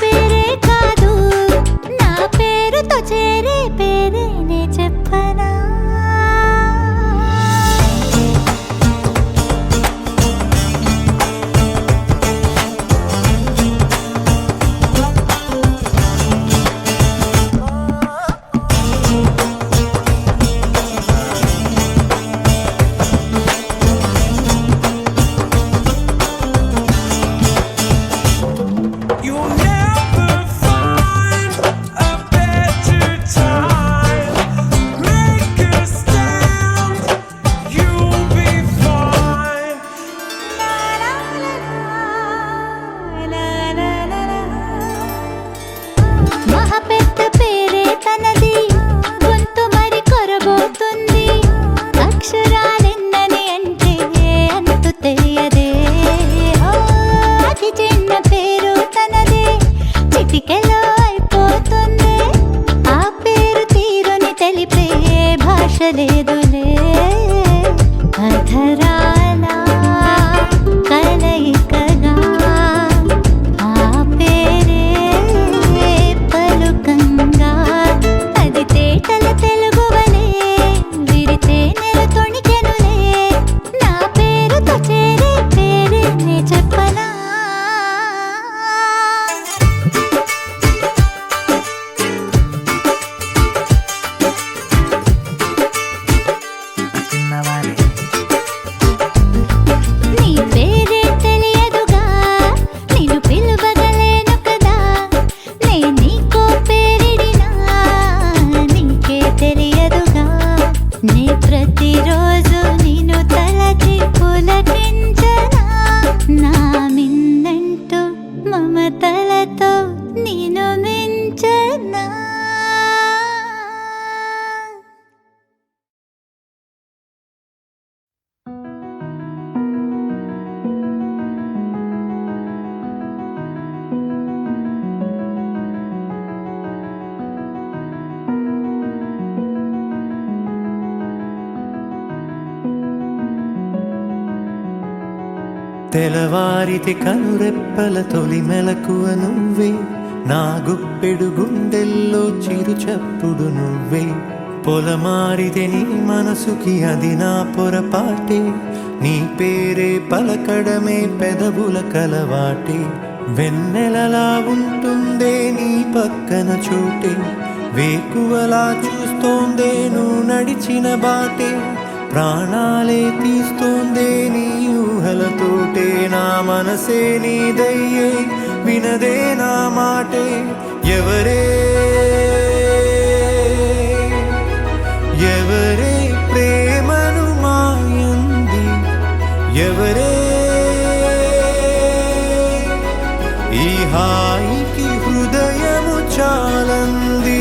పేరే కాదు నా పేరుతో చేరే పేరేనే చెప్పనా లేదులే అధరాల కలయికగా ఆ పేరే పలుకంగా అది తేటల తెలుగువలే విరితే నెల తొణికెనులే నా పేరుతో చేరే పేరేనే చెప్పనా నీ పేరే తెలియదుగా నిన్ను పిలువగలేను కదా నే నీకో పేరిడినా నీకే తెలియదుగా నే ప్రతిరోజు నిన్ను తలచి పులకించనా నా మిన్నంటూ మమతలతో నిన్ను మించనా తెలవారితే కనురెప్పల తొలి మెలకువ నువ్వే నా గుప్పెడు గుండెల్లో చిరు చప్పుడు నువ్వే పొలమారితే నీ మనసుకి అది నా పొరపాటే నీ పేరే పలకడమే పెదవుల కలవాటే వెన్నెలలా ఉంటుందే నీ పక్కన చోటే వేకువలా చూస్తోందే నువ్వు నడిచిన బాటే ప్రాణాలే తీస్తోందే నీ ఊహలతోటే నా మనసే నీదయ్యే వినదే నా మాటే ఎవరే ఎవరే ప్రేమను మాయంది ఎవరే ఈ హాయికి హృదయము చాలంది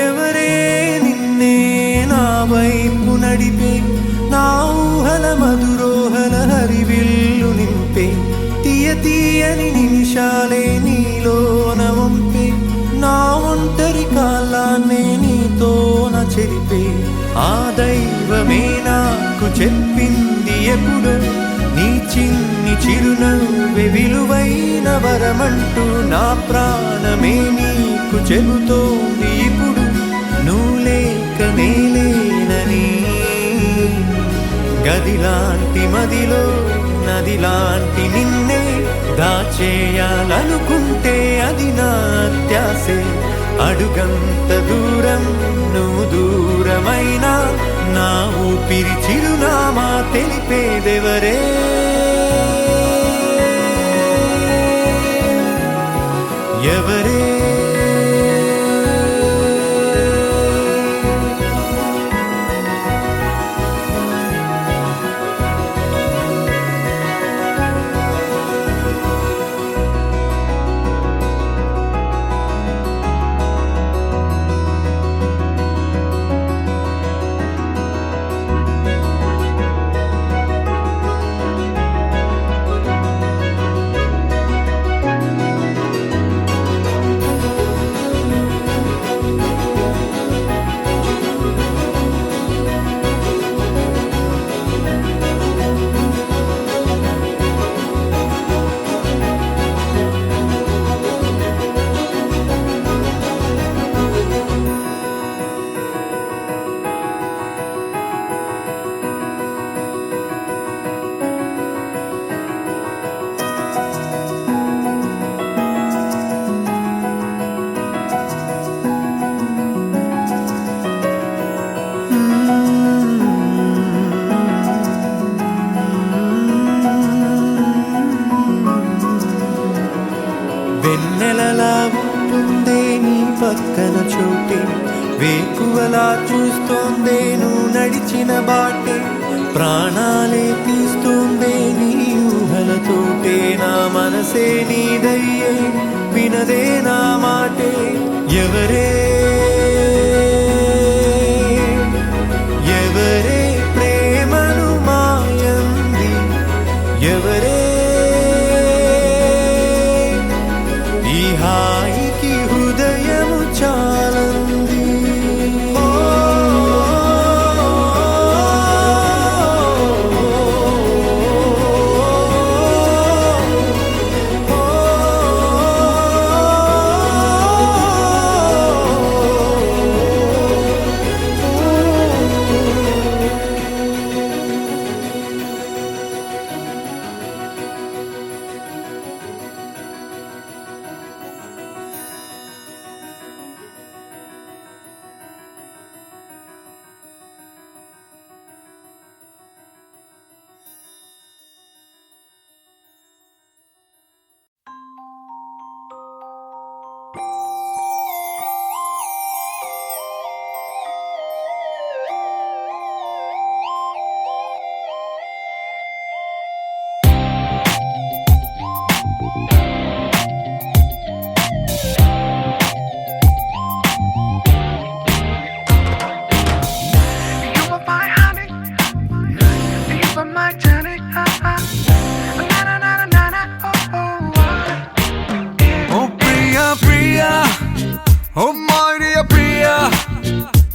ఎవరే నిన్నే నా వైపు నడిపే నా ఊహల మధురోహల హరివిల్లు నింపే తీయ తీయని నిమిషాలే నీలోన వంపే నా ఒంటరి కాలాన్నే నీతోన చెరిపే ఆ దైవమే నాకు చెప్పింది ఎప్పుడు నీ చిన్ని చిరునవ్వే విలువైన వరమంటూ నా ప్రాణమే నీకు చెబుతోంది ఇప్పుడు నువ్వు లేక నేలేనని గదిలాంటి మదిలో నదిలాంటి నిన్నే దాచేయాలనుకుంటే అది నా అత్యాసే అడుగంత దూరం నువ్వు దూరమైనా నా ఊపిరి చిరునామా తెలిపేదెవరే ఎవరే వెన్నెలలా ఉంటుందే నీ పక్కన చోటే, వేకువలా చూస్తోందే నువ్వు నడిచిన బాటే, ప్రాణాలే తీస్తోందే నీ ఊహలతోటే, నా మనసే నీదయ్యే వినదే నా మాటే. ఎవరే ఎవరే ప్రేమను మాయంది, ఎవరే ఈ హాయికి హృదయము చాలంది.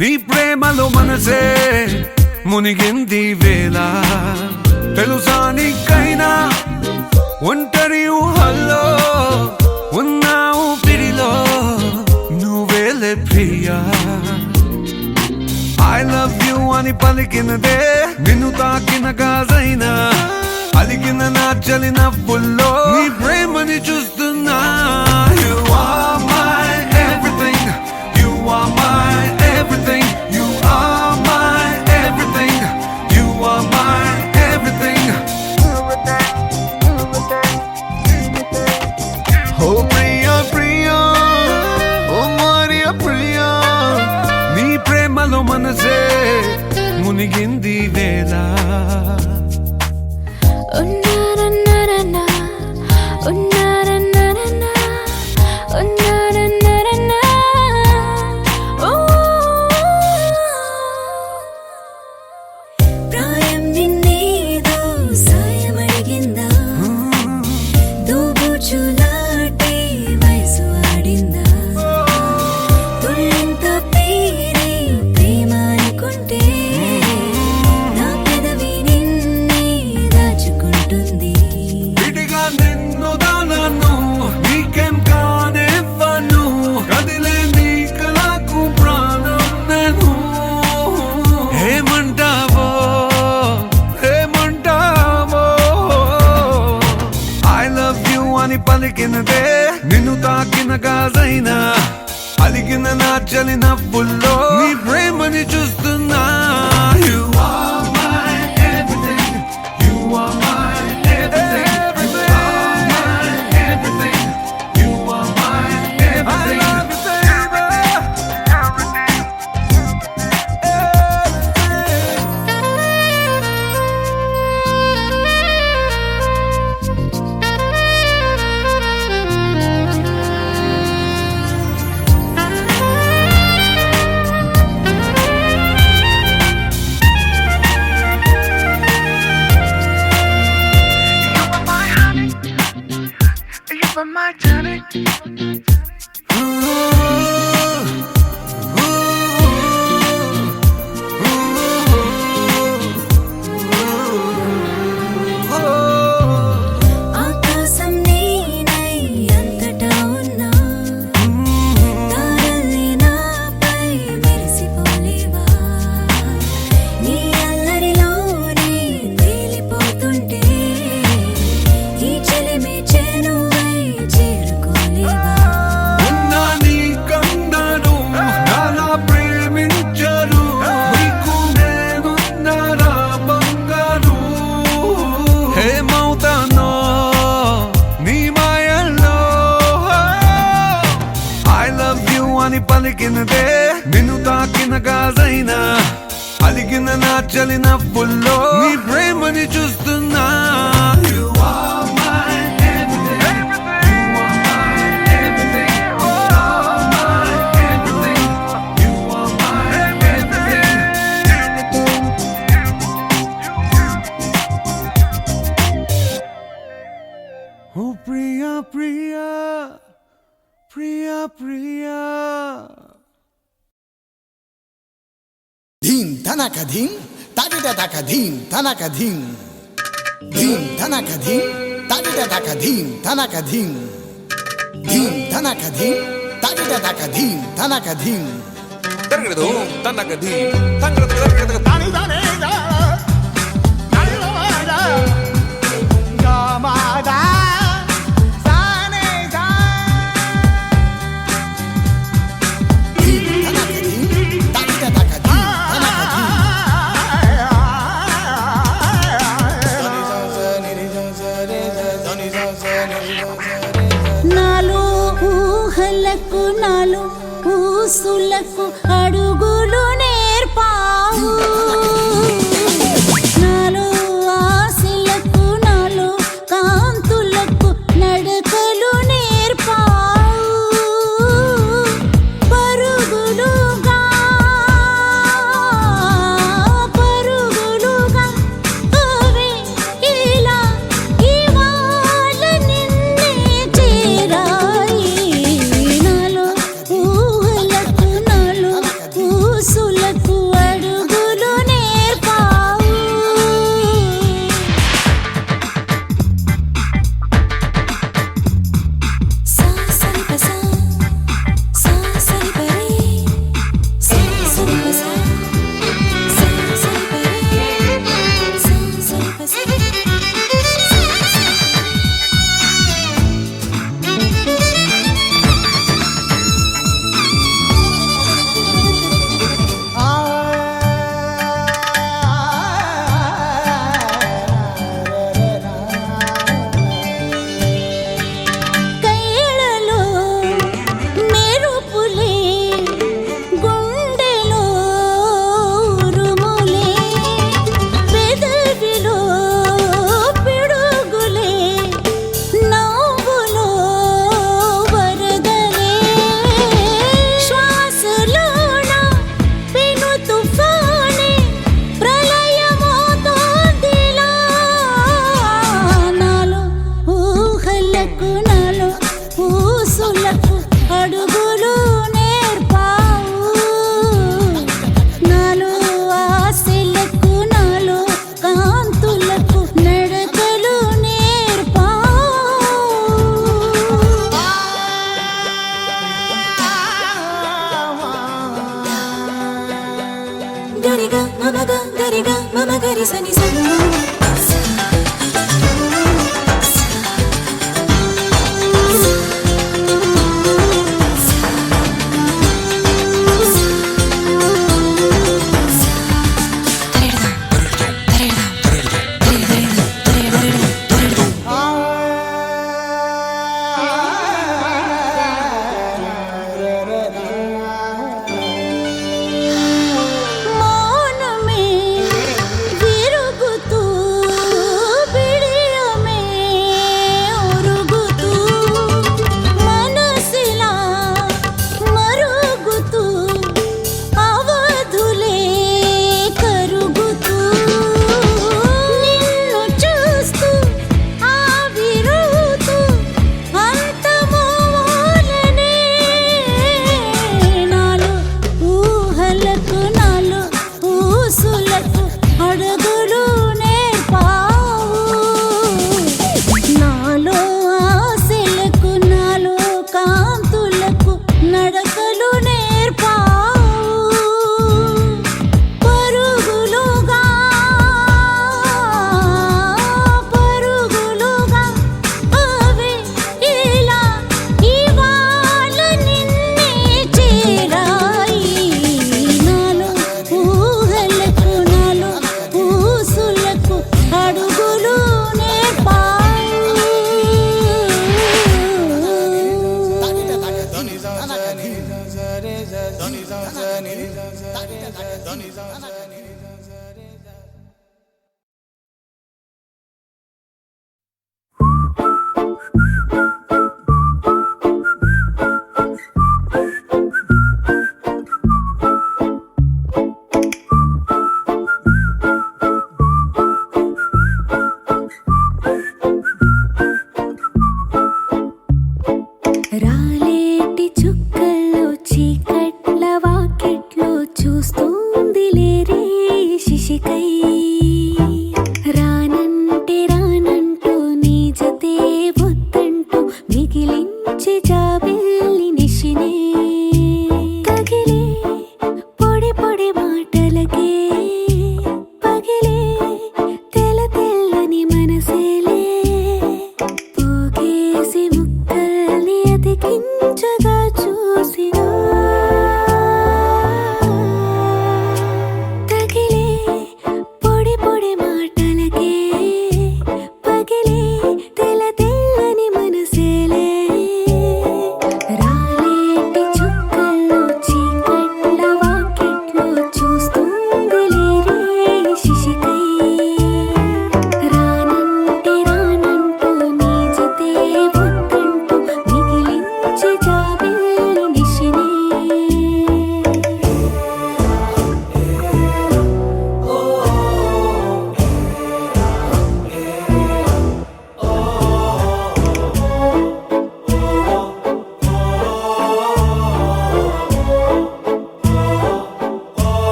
నీ ప్రేమలో మనసే మునిగింది వేళ, తెలుసా నీకైనా ఒంటరి ఊహల్లో ఉన్నావు పిడిలో నువ్వేలే ప్రియా. ఐ లవ్ యూ అని పలికినదే నిన్ను తాకిన గాజైనా, అలిగిన నా చలి నవ్వుల్లో నీ ప్రేమని చూస్తున్నా. You are my everything, you are my everything, you are my everything, you are my everything. Oh Priya Priya, oh Maria Priya, నీ ప్రేమలో మనసే మునిగింది వేళ. పలికినదే నిన్ను తాకిన గాజైనా, అలిగిన నా చలి నవ్వుల్లో నీ ప్రేమని చూస్తున్నా. You are my everything, you are my everything, you are my everything, you are my everything. I love you baby, my journey. ఆకాశం నేనై అంతటా ఉన్నా, తారల్ని నాపై మెరిసిపోలేవా, నీ అల్లరిలోనే తేలిపోతుంటే ఈ చెలిమి చేరువై చేరుకోలేవా. పలికినదే నిన్ను తాకిన గాజైనా అలిగిన నా చలి నవ్వుల్లో నీ ప్రేమని చూస్తున్నా You are my everything. You are my everything. You are my everything. You are my everything. Oh Priya, Priya, Priya, Priya. ధీం ధనక ధీం తడిట తక ధీం ధనక ధీం ధీం ధనక ధీం తడిట తక ధీం ధనక ధీం ధీం ధనక ధీం తడిట తక ధీం ధనక ధీం తరగదు తనకది తంగడ తరగదు తాని దానే దా నల్లవాడా గామాదా సానే దా ధీం ధనక ధీం తడిట తక ధీం ధనక ధీం నాలో ఊహలకు నాలో ఊసులకు అడుగులు నేర్పావు నాలో ఆశలకు నాలో కాంతులకు నడకలు నేర్పావు పరుగులుగా పరుగులుగా అవే ఇలా ఇవాళ నిన్నే చేరాయి నాలో ఊహలకు నాలో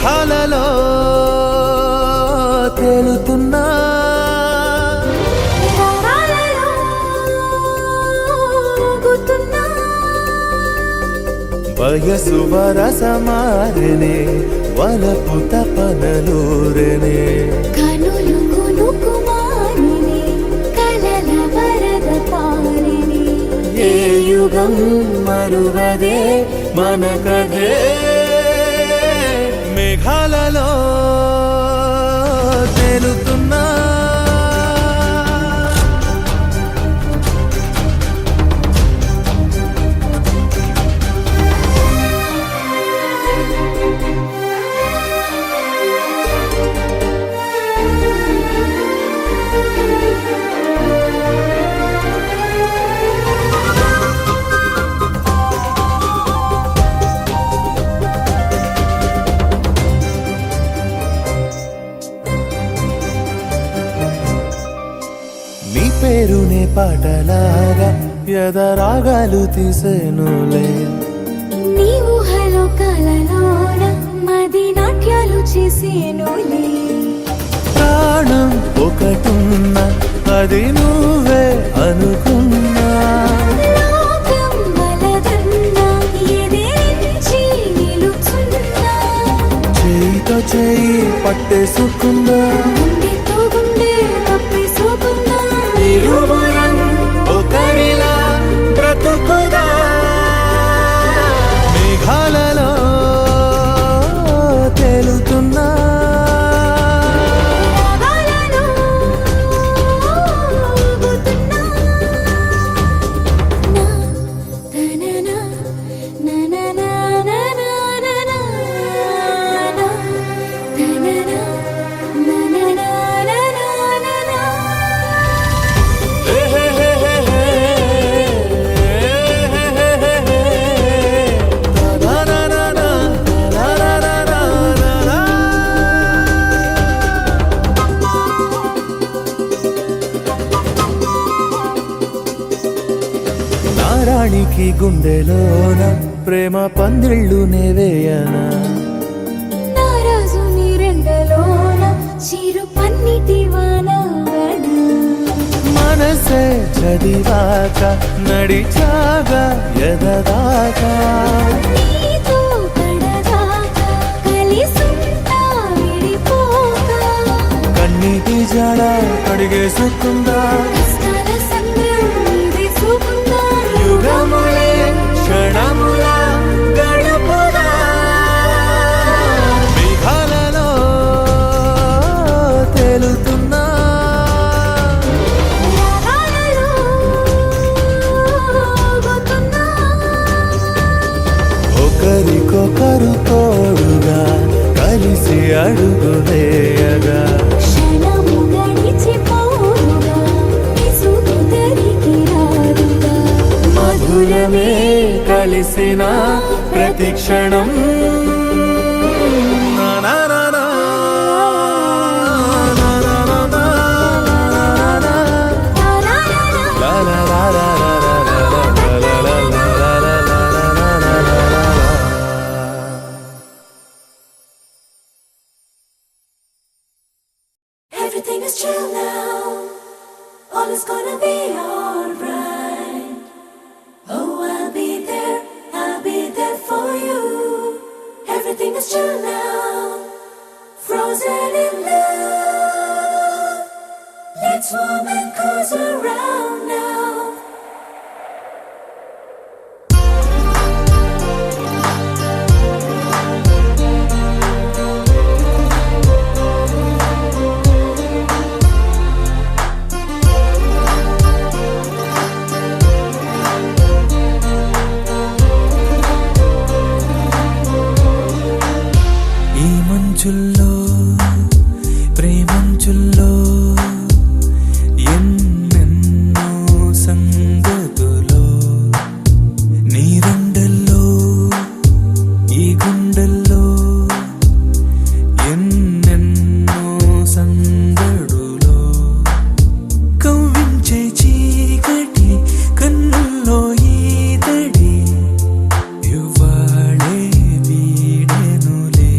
మేఘాలలో తేలుతున్నా రారాలలో ఊగుతున్నా. వయసు వరసమారనే వలపు తపనలూరనే కనులు కునుకుమారిని కలల వరద పారిని. ఏ యుగం మరువదే మన కథే మేఘాలలో తేలుతున్నా నీ పేరునే పాటలాగా ఎదరాగాలు తీసేనులే. నీ ఊహలో కలలోన మది నాట్యాలు చేసేనులే. ప్రాణం ఒకటున్నా అది నువ్వే అనుకున్నా. లోకం వలదన్నా ఎదిరించి నిలుచున్నా. చేయితో చేయి పట్టేసుకుందా గుండెతో గుండె కప్పేసుకున్నా. ఇరువురం ఒకరిలా బ్రతుకుదా మేఘాలలో తేలుతున్నా రాగాలలో ఊగుతున్నా. నా తననా నననా నననా నా తననా నననా నననా. నారాణికి గుండెలోన ప్రేమ పందిళ్ళు నేవేయనా. నారాజు నీ రెండలోన చిరు పన్నిటి వానవన. మనసే చదివాక నడిచాగా ఎదదాకా నీతో కడదాకా కలిసుంటా విడిపోక. కన్నీటి జడ కడిగేసుకుందా కష్టాల సంద్రం నీదేసుకుందా. యుగములే క్షణముల గడుపుదా మేఘాలలో తేలుతున్నా రాగాలలో ఊగుతున్నా. ఒకరికొకరు తోడుగా కలిసి అడుగు వేయగా క్షణము గడిచిపోవుగా విసుగు తరికి రాదుగా. మధురమే కలిసిన ప్రతి క్షణం నా నా నా నా. నా నా నా నా. రారాలలో లా లా లా లా లా లా లా లా లా లా లా లా లా లా లా లా. everything is chill now. All is gonna be alright. Oh, I'll be there for you. Everything is chill now. Frozen in love. Let's warm and cozy around now. ఈ మంచుల్లో ప్రేమంచుల్లో ఎన్నెన్నో సంగతులో నీ రెండల్లో ఈ గుండెల్లో ఎన్నెన్నో సందడులో కవ్వించే చీకటి కన్నుల్లో ఈతడి ఇవ్వాళే వీడెనులే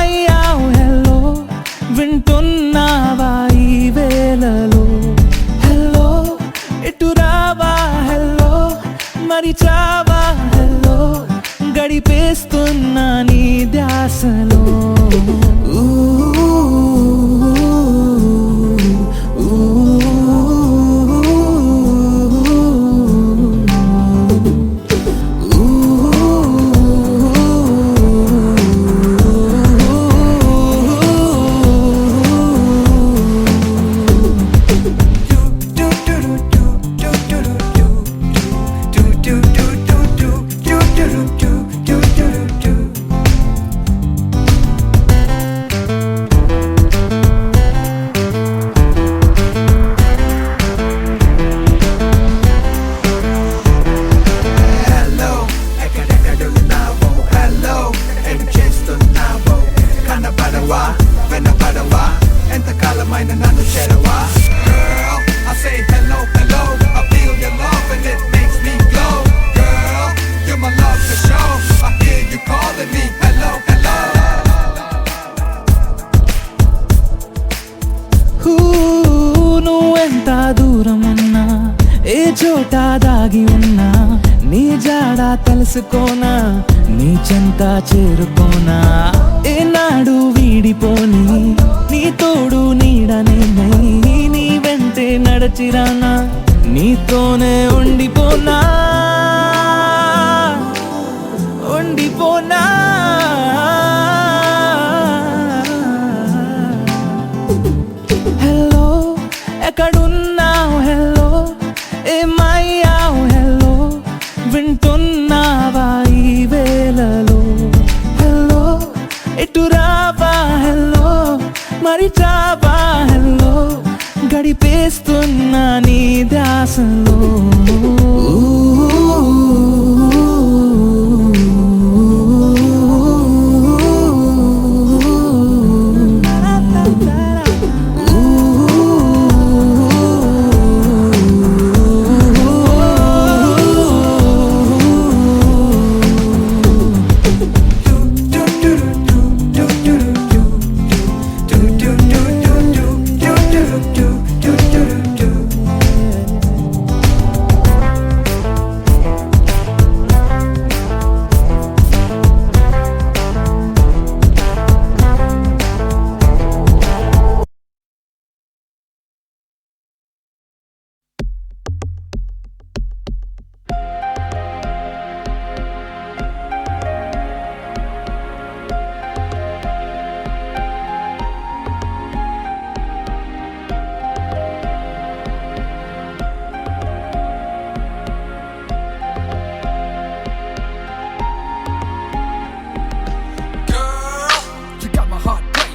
ఏమయ్యావు హెల్లో వింటున్నావా ఈ వేళలో హెల్లో ఇటు రావా హెల్లో మరిచావా హెల్లో గడిపేస్తున్నా నీ ధ్యాసలో నువ్వెంత దూరమున్నా ఏ చోట దాగి ఉన్నా నీ జాడ తెలుసుకోనా నీ చెంత చేరుకోనా ఏనాడు వీడిపోని నీ తోడు నీడనే నీ వెంటే నడచిరానా నీతోనే ఉండిపోనా ఉండిపోనా హెల్లో ఎక్కడున్నావు హెల్లో ఏమయ్యావు హెల్లో వింటున్నావా ఈ వేళలో హెల్లో ఇటు రావా హెల్లో మరిచావా హెల్లో గడిపేస్తున్నా నీ ధ్యాసలో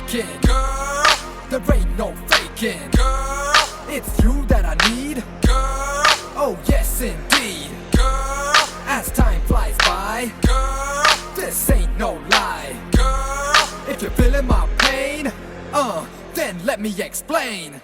Girl, there ain't no faking. Girl, it's you that I need. Girl, oh yes indeed. Girl, as time flies by. Girl, this ain't no lie. Girl, if you're feeling my pain, then let me explain.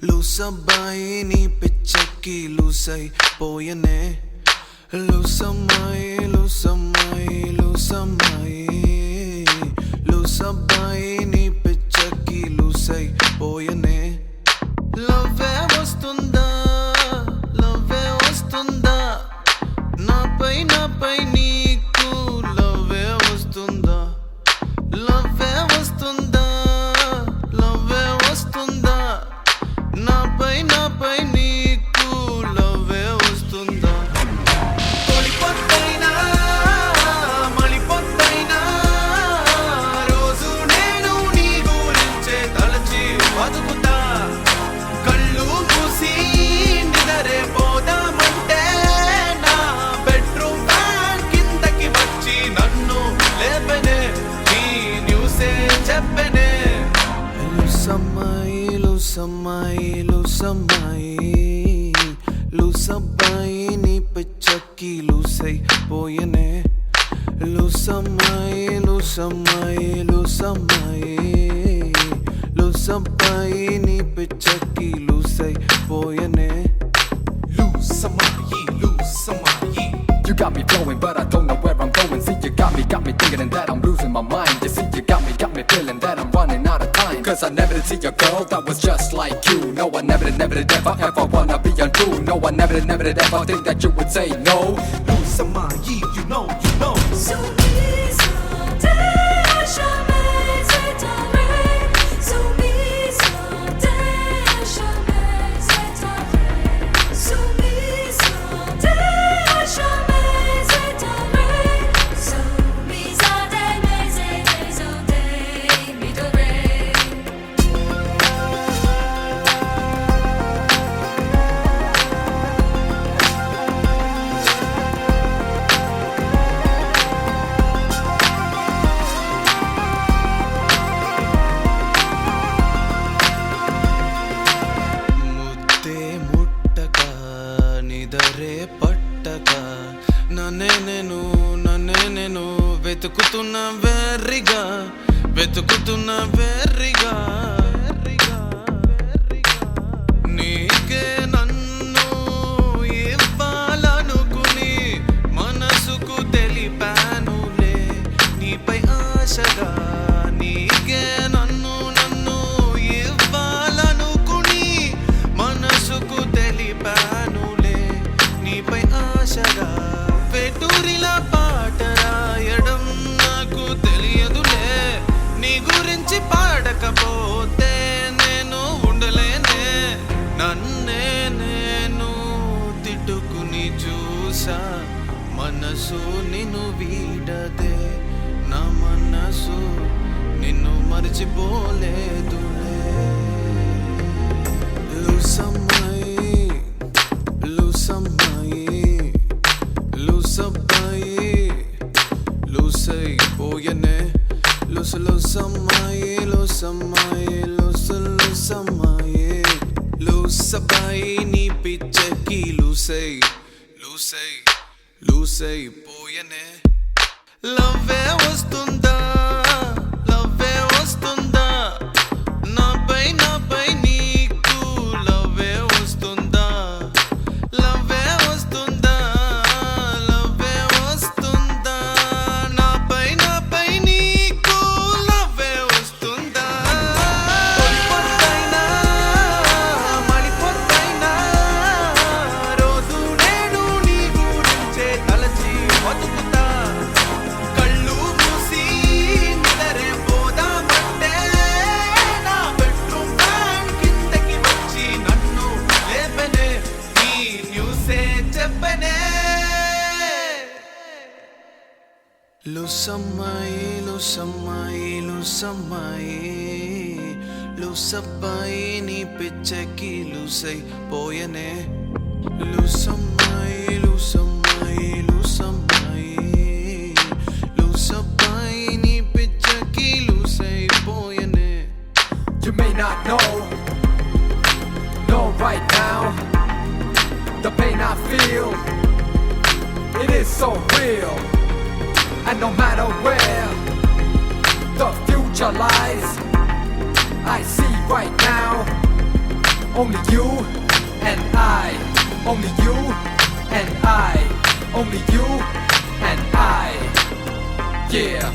లూసమ్మాయి నీ పిచ్చకి లూసై పోయనే లూసమ్మాయి నీ పిచ్చకి లూసై పోయనే లవ్వే వస్తుందా నాపై నీకు లవ్వే వస్తుందా నాపై నీకు లవ్వే వస్తుందా తొలిపొద్దైనా మలిపొద్దైనా రోజు నేను నీ గురించే తలచి బతుకుతా కళ్ళు మూసి పోయనే లూసమ్మాయి లూసమ్మాయి లూసమ్మాయి లూసమ్మాయి నీ పిచ్చకి లూసై పోయనే లూసమ్మాయి లూసమ్మాయి. You got me flowing, but I don't know where I'm going. See, you got me thinking that I'm losing my mind. You see, you got me feeling that I'm running out of time. Cause I never did see a girl that was just like you. No, I never did ever wanna be untrue. No, I never did ever think that you would say no. లూసమ్మాయి, you know, you know. ముద్దే ముట్టక నిదరే పట్టక నన్నే నేను వెతుకుతున్న వెర్రిగా నీకే నన్ను ఇవ్వాలనుకుని మనసుకు తెలిపానులే నీపై ఆశగా నీకే నన్ను ఇవ్వాలనుకుని మనసుకు తెలిపానులే నీపై ఆశగా వెటూరిలా పాట రాయడం నాకు తెలియదులే నీ గురించి పాడకపోతే నేను ఉండలేనే నన్నే నేను తిట్టుకుని చూసా మనసు నిన్ను వీడదే నా మనసు నిన్ను మర్చిపోలేదులే లూసమ్మాయి లూసమ్మాయి లూసబ్బాయి లూసై పోయనే లూసమ్మాయి లూసమ్మాయి లూసమ్మాయి లూసబ్బాయి నీ పిచ్చకి లూసై పోయనే లవ్వే వస్తుందా నాపై నీకు లవ్వే వస్తుందా నాపై నీకు లవ్వే వస్తుందా పొద్దుైనా మళ్ళీ రోజు నేను నీ గురించే తలచి బతుకుతా కళ్ళు మూసి నిదరే పోదామంటే నా బెడ్రూమ్ ఫ్యాన్ కిందకి వచ్చి నన్ను లేపనే నీ న్యూసే చెప్పనే లూసబ్బాయి నీ పిచ్చకి లూసై పోయనే లూసబ్బాయి నీ పిచ్చకి లూసై పోయనే. You may not know right now, the pain I feel, it is so real. And no matter where the future lies, I see right now only you and I, only you and I, only you and I, yeah.